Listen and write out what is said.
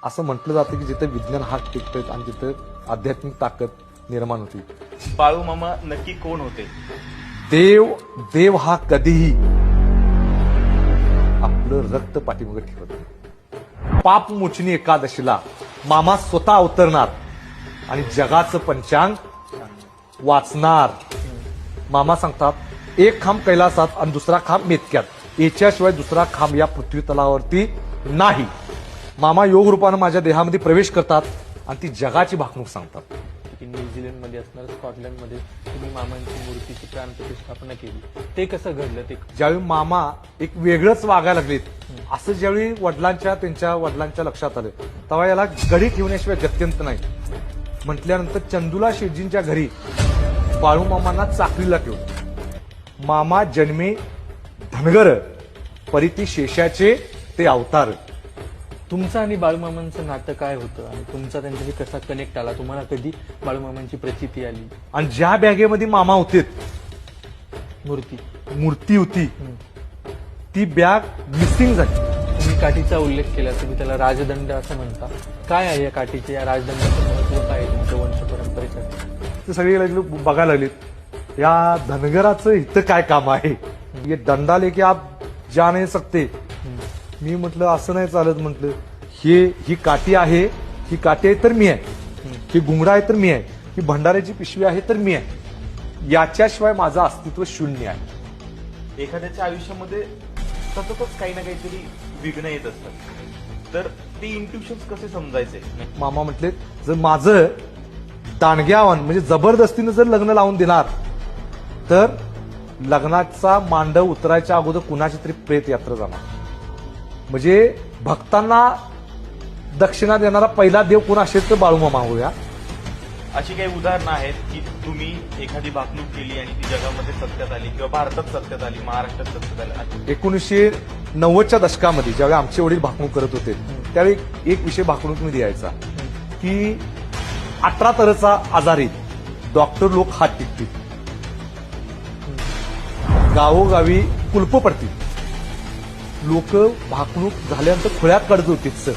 असं म्हटलं जातं की जिथे विज्ञान हात टेकतं आणि जिथे आध्यात्मिक ताकद निर्माण होती. बाळू मामा नक्की कोण होते? देव हा कधीही आपलं रक्त पाठीमागे ठेवत नाही. पापमोचनी एकादशीला मामा स्वतः अवतरणार आणि जगाचं पंचांग वाचणार. मामा सांगतात एक खांब कैलासात आणि दुसरा खांब मेतक्यात, याच्याशिवाय दुसरा खांब या पृथ्वी तलावावरती नाही. मामा योग रूपानं माझ्या देहामध्ये प्रवेश करतात आणि ती जगाची भाकणूक सांगतात. की न्यूझीलंडमध्ये असणार स्कॉटलंडमध्ये तुम्ही मामांची मूर्तीची प्राणप्रतिष्ठापना केली, ते कसं घडलं? ते ज्यावेळी मामा एक वेगळंच वागायला लागलेत असं ज्यावेळी त्यांच्या वडिलांच्या लक्षात आलं तेव्हा याला गडी ठेवण्याशिवाय गत्यंत नाही म्हटल्यानंतर चंदुला शेटजींच्या घरी बाळू मामांना चाकरीला ठेवलं. मामा जन्मे धनगर परिती शेषाचे ते अवतार. तुमचं आणि बाळूमामांचं नातं काय होतं आणि तुमचा त्यांच्याशी कसा कनेक्ट आला? तुम्हाला कधी बाळूमामांची प्रचिती आली? आणि ज्या बॅगेमध्ये मामा होते मूर्ती होती ती बॅग मिसिंग झाली. तुम्ही काठीचा उल्लेख केला, तुम्ही त्याला राजदंड असं म्हणता. काय आहे या काठीचे, या राजदंडाचं महत्व काय आहे तुमच्या वंश परंपरेचं? ते सगळे लागले बघायला लागलेत या धनगराचं इथं काय काम आहे. ये दंडा लेके आप जा नाही सकते. मी म्हटलं असं नाही चालत. म्हटलं ही काठी आहे, ही काठी आहे तर मी आहे, ही घुंगडा आहे तर मी आहे, ही भंडाऱ्याची पिशवी आहे तर मी आहे, याच्याशिवाय माझं अस्तित्व शून्य आहे. एखाद्याच्या आयुष्यामध्ये सततच काही ना काहीतरी विघ्न येत असतात, तर ते इंट्युशन्स कसे समजायचे? मामा म्हटले जर माझं दांडग्यावन म्हणजे जबरदस्तीनं जर लग्न लावून देणार तर लग्नाचा मांडव उतरायच्या अगोदर कुणाची तरी प्रेत यात्रा जाणार. म्हणजे भक्तांना दक्षिणा देणारा पहिला देव कोण असेल तर बाळूमामा होऊया. अशी काही उदाहरणं आहेत की तुम्ही एखादी भाकणूक केली आणि ती जगामध्ये सत्यात आली किंवा भारतात सत्यात आली, महाराष्ट्रात सत्यात आली? 1990च्या दशकामध्ये ज्यावेळी आमचे वडील भाकणूक करत होते त्यावेळी एक विषय भाकणूक द्यायचा की 18 तऱ्हेचा आजारी डॉक्टर लोक हात टिकतील, गावोगावी कुलप पडतील, लोक भाकणूक झाल्यानंतर खुळ्यात काढत होते सर.